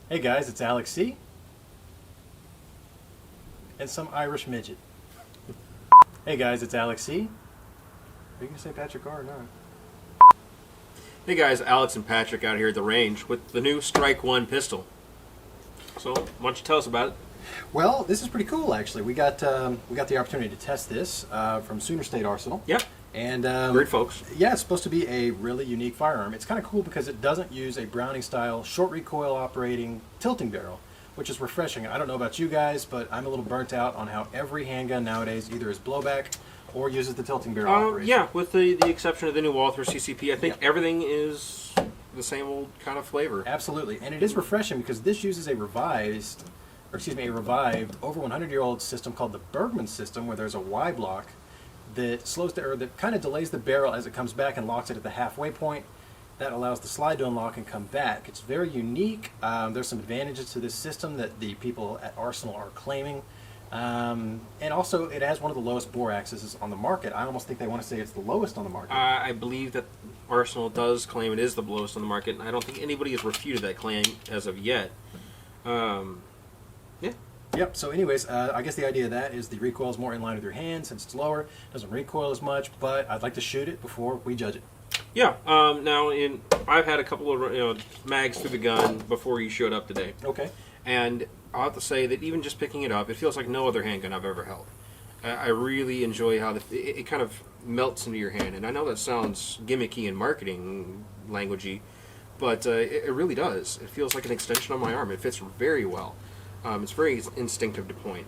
Hey guys, it's Alex C. And some Irish midget. Hey guys, it's Alex C. Are you going to say Patrick R or not? Hey guys, Alex and Patrick out here at the range with the new Strike One pistol. So, why don't you tell us about it? Well, this is pretty cool actually. We got the opportunity to test this from Sooner State Arsenal. Yeah. And Great folks. yeah, it's supposed to be a really unique firearm. It's kind of cool because it doesn't use a Browning style short recoil operating tilting barrel, which is refreshing. I don't know about you guys, but I'm a little burnt out on how every handgun nowadays either is blowback or uses the tilting barrel operation. Yeah, with the exception of the new Walther CCP, I think everything is the same old kind of flavor. Absolutely, and it is refreshing because this uses a revived over 100-year-old system called the Bergman system, where there's a Y block that that kind of delays the barrel as it comes back and locks it at the halfway point. That allows the slide to unlock and come back. It's very unique. There's some advantages to this system that the people at Arsenal are claiming. And also, it has one of the lowest bore axes on the market. I almost think they want to say it's the lowest on the market. I believe that Arsenal does claim it is the lowest on the market, and I don't think anybody has refuted that claim as of yet. Yeah. Yep, so anyways, I guess the idea of that is the recoil is more in line with your hand since it's lower, doesn't recoil as much, but I'd like to shoot it before we judge it. Yeah, now I've had a couple of mags through the gun before you showed up today. Okay. And I'll have to say that even just picking it up, it feels like no other handgun I've ever held. I really enjoy how it kind of melts into your hand. And I know that sounds gimmicky and marketing languagey, but it really does. It feels like an extension of my arm. It fits very well. It's very instinctive to point.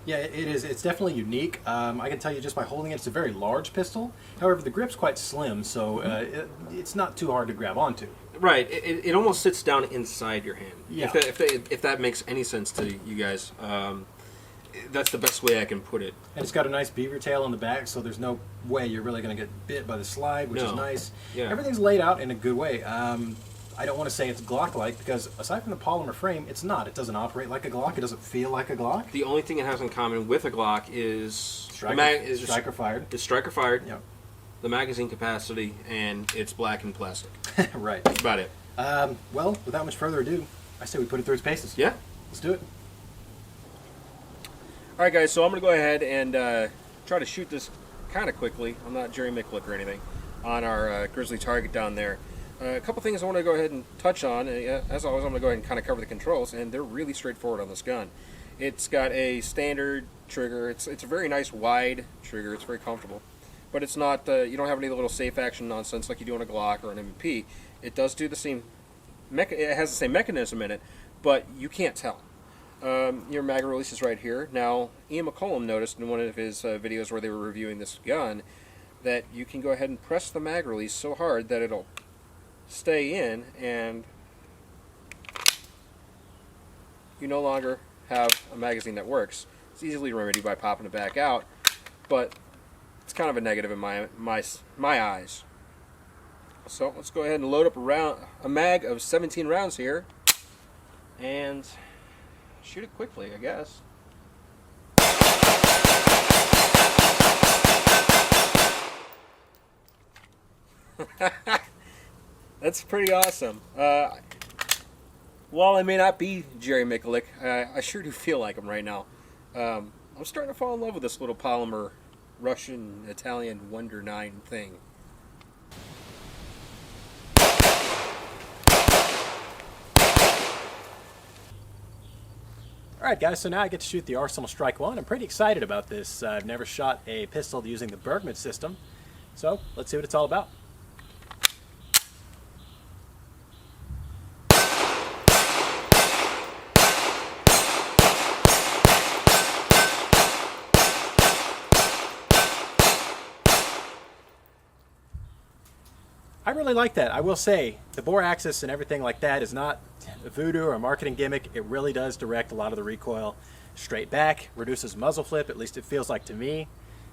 Yeah, it is. It's definitely unique. I can tell you just by holding it, it's a very large pistol. However, the grip's quite slim, so it's not too hard to grab onto. Right. It almost sits down inside your hand. Yeah. If that makes any sense to you guys, that's the best way I can put it. And it's got a nice beaver tail on the back, so there's no way you're really going to get bit by the slide, which is nice. Yeah. Everything's laid out in a good way. I don't want to say it's Glock-like because aside from the polymer frame, it's not. It doesn't operate like a Glock. It doesn't feel like a Glock. The only thing it has in common with a Glock is striker fired. It's striker fired. Yep. The magazine capacity, and it's black and plastic. Right. That's about it. Well, without much further ado, I say we put it through its paces. Yeah. Let's do it. All right, guys. So I'm going to go ahead and try to shoot this kind of quickly. I'm not Jerry Micklick or anything on our grizzly target down there. A couple things I want to go ahead and touch on. As always, I'm going to go ahead and kind of cover the controls, and they're really straightforward on this gun. It's got a standard trigger. It's a very nice wide trigger. It's very comfortable, but it's not. You don't have any little safe action nonsense like you do on a Glock or an MP. It does do the same. It has the same mechanism in it, but you can't tell. Your mag release is right here. Now, Ian McCollum noticed in one of his videos where they were reviewing this gun that you can go ahead and press the mag release so hard that it'll stay in, and you no longer have a magazine that works. It's easily remedied by popping it back out, but it's kind of a negative in my eyes. So let's go ahead and load up a mag of 17 rounds here and shoot it quickly, I guess. That's pretty awesome. While I may not be Jerry Micklick, I sure do feel like him right now. I'm starting to fall in love with this little polymer Russian, Italian Wonder 9 thing. Alright guys, so now I get to shoot the Arsenal Strike One. I'm pretty excited about this. I've never shot a pistol using the Bergman system, so let's see what it's all about. I really like that. I will say, the bore axis and everything like that is not a voodoo or a marketing gimmick. It really does direct a lot of the recoil straight back, reduces muzzle flip, at least it feels like to me.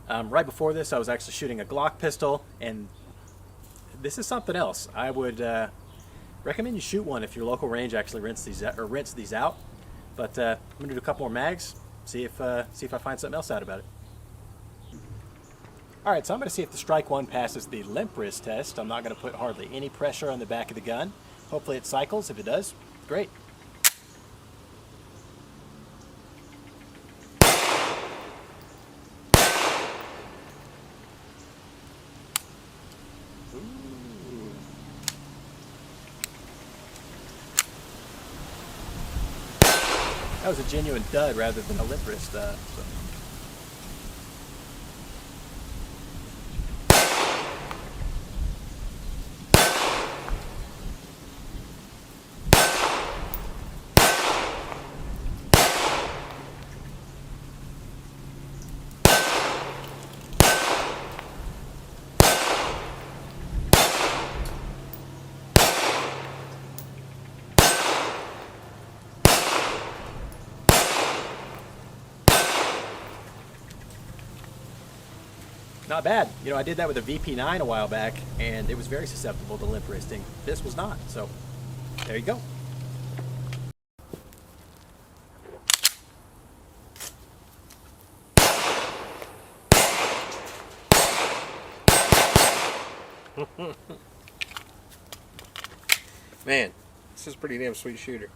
Right before this, I was actually shooting a Glock pistol, and this is something else. I would recommend you shoot one if your local range actually rinse these out. But I'm going to do a couple more mags, see if I find something else out about it. Alright, so I'm going to see if the Strike One passes the limp wrist test. I'm not going to put hardly any pressure on the back of the gun. Hopefully it cycles. If it does, great. That was a genuine dud rather than a lip wrist. So. Not bad. You know, I did that with a VP9 a while back, and it was very susceptible to lip wristing. This was not. So, there you go. Man, this is a pretty damn sweet shooter.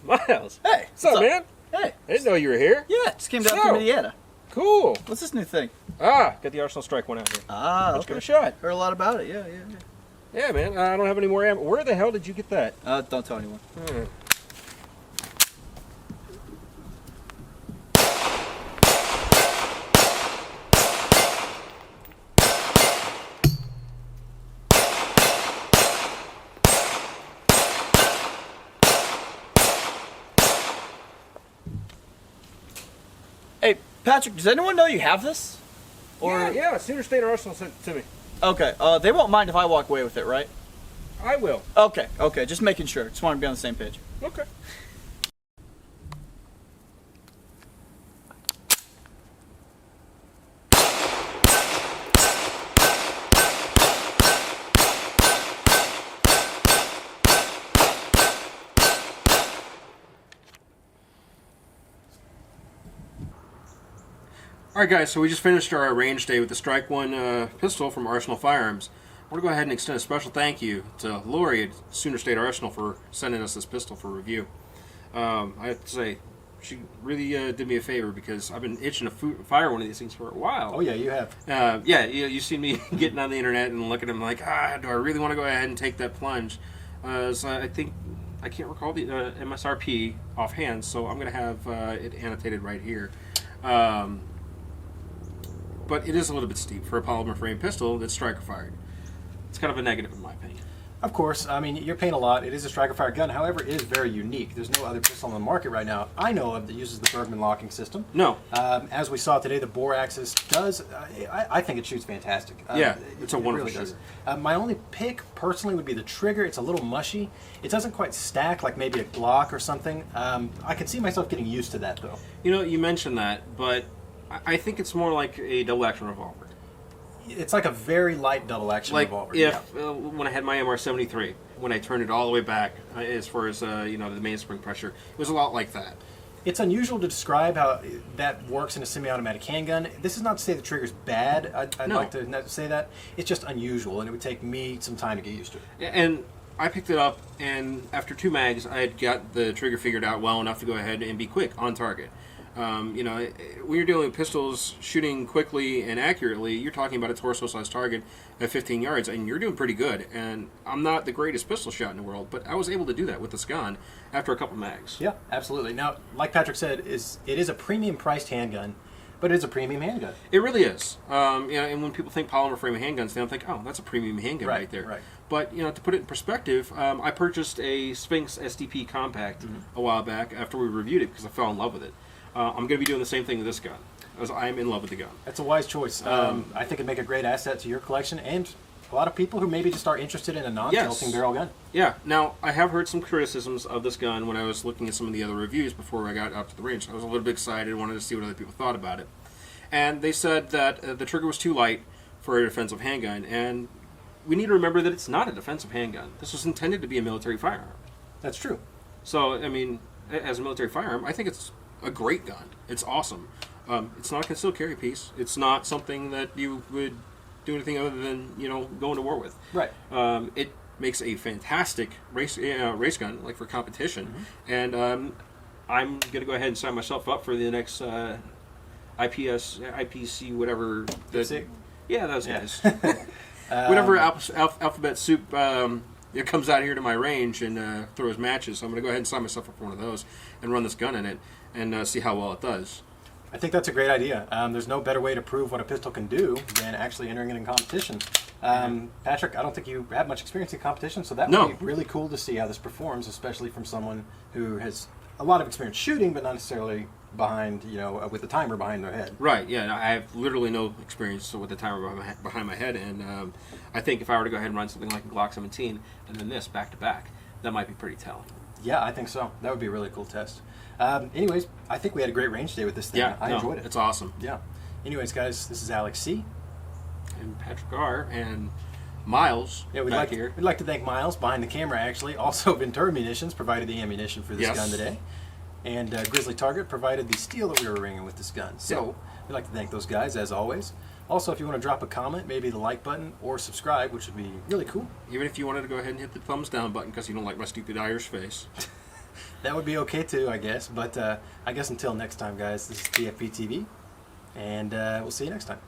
Miles. Hey, What's up, man? Hey. I didn't know you were here. Yeah, just came down So- from Indiana. Cool. What's this new thing? Got the Arsenal Strike one out here. Ah, Let's give it a shot. Heard a lot about it. Yeah. Yeah, man. I don't have any more ammo. Where the hell did you get that? Don't tell anyone. Hey, Patrick, does anyone know you have this? Yeah. Sooner State Arsenal sent it to me. Okay, they won't mind if I walk away with it, right? I will. Okay, just making sure. Just want to be on the same page. Okay. Alright guys, so we just finished our range day with the Strike 1 pistol from Arsenal Firearms. I want to go ahead and extend a special thank you to Lori at Sooner State Arsenal for sending us this pistol for review. I have to say, she really did me a favor because I've been itching to fire one of these things for a while. Oh, yeah, you have. You've seen me getting on the internet and looking at them like, do I really want to go ahead and take that plunge? So I think, I can't recall the MSRP offhand, so I'm going to have it annotated right here. But it is a little bit steep for a polymer frame pistol that's striker fired. It's kind of a negative in my opinion. Of course, I mean, you're paying a lot. It is a striker fire gun. However, it is very unique. There's no other pistol on the market right now I know of that uses the Bergman locking system. No. As we saw today, the bore axis does, I think it shoots fantastic. It's a wonderful really shooter. does. My only pick, personally, would be the trigger. It's a little mushy. It doesn't quite stack like maybe a Glock or something. I can see myself getting used to that, though. You know, you mentioned that, but I think it's more like a double-action revolver. It's like a very light double-action Like revolver. if when I had my MR73, when I turned it all the way back as far as the mainspring pressure, it was a lot like that. It's unusual to describe how that works in a semi-automatic handgun. This is not to say the trigger's bad. I'd No. like to not say that. It's just unusual, and it would take me some time to get used to it. And I picked it up, and after 2 mags, I had got the trigger figured out well enough to go ahead and be quick on target. When you're dealing with pistols shooting quickly and accurately, you're talking about a torso-sized target at 15 yards, and you're doing pretty good. And I'm not the greatest pistol shot in the world, but I was able to do that with this gun after a couple mags. Yeah, absolutely. Now, like Patrick said, it is a premium-priced handgun, but it is a premium handgun. It really is. And when people think polymer frame handguns, they don't think, oh, that's a premium handgun right there. Right. But, to put it in perspective, I purchased a Sphinx SDP Compact a while back after we reviewed it because I fell in love with it. I'm going to be doing the same thing with this gun, as I am in love with the gun. That's a wise choice. I think it'd make a great asset to your collection and a lot of people who maybe just are interested in a non-tilting barrel gun. Yeah. Now, I have heard some criticisms of this gun when I was looking at some of the other reviews before I got out to the range. I was a little bit excited, wanted to see what other people thought about it. And they said that the trigger was too light for a defensive handgun, and we need to remember that it's not a defensive handgun. This was intended to be a military firearm. That's true. So, I mean, as a military firearm, I think it's a great gun. It's awesome. It's not a concealed carry piece. It's not something that you would do anything other than go into war with. Right. It makes a fantastic race gun, like for competition. And I'm gonna go ahead and sign myself up for the next IPC, whatever. That's it. Yeah, those guys. Whatever alphabet soup it comes out here to my range and throws matches. So I'm going to go ahead and sign myself up for one of those and run this gun in it and see how well it does. I think that's a great idea. There's no better way to prove what a pistol can do than actually entering it in competition. Patrick, I don't think you have much experience in competition, so that would be really cool to see how this performs, especially from someone who has a lot of experience shooting, but not necessarily behind, with the timer behind their head. Right, yeah. I have literally no experience with the timer behind my head, and I think if I were to go ahead and run something like a Glock 17 and then this back to back, that might be pretty telling. Yeah, I think so. That would be a really cool test. Anyways, I think we had a great range day with this thing. Yeah, I enjoyed it. It's awesome. Yeah. Anyways, guys, this is Alex C. And Patrick R. and Miles back here. We'd like to thank Miles behind the camera, actually. Also, Ventura Munitions provided the ammunition for this gun today. And Grizzly Target provided the steel that we were ringing with this gun. So, we'd like to thank those guys, as always. Also, if you want to drop a comment, maybe the like button or subscribe, which would be really cool. Even if you wanted to go ahead and hit the thumbs down button because you don't like my stupid Irish face. That would be okay too, I guess. But I guess until next time, guys, this is TFP TV, and we'll see you next time.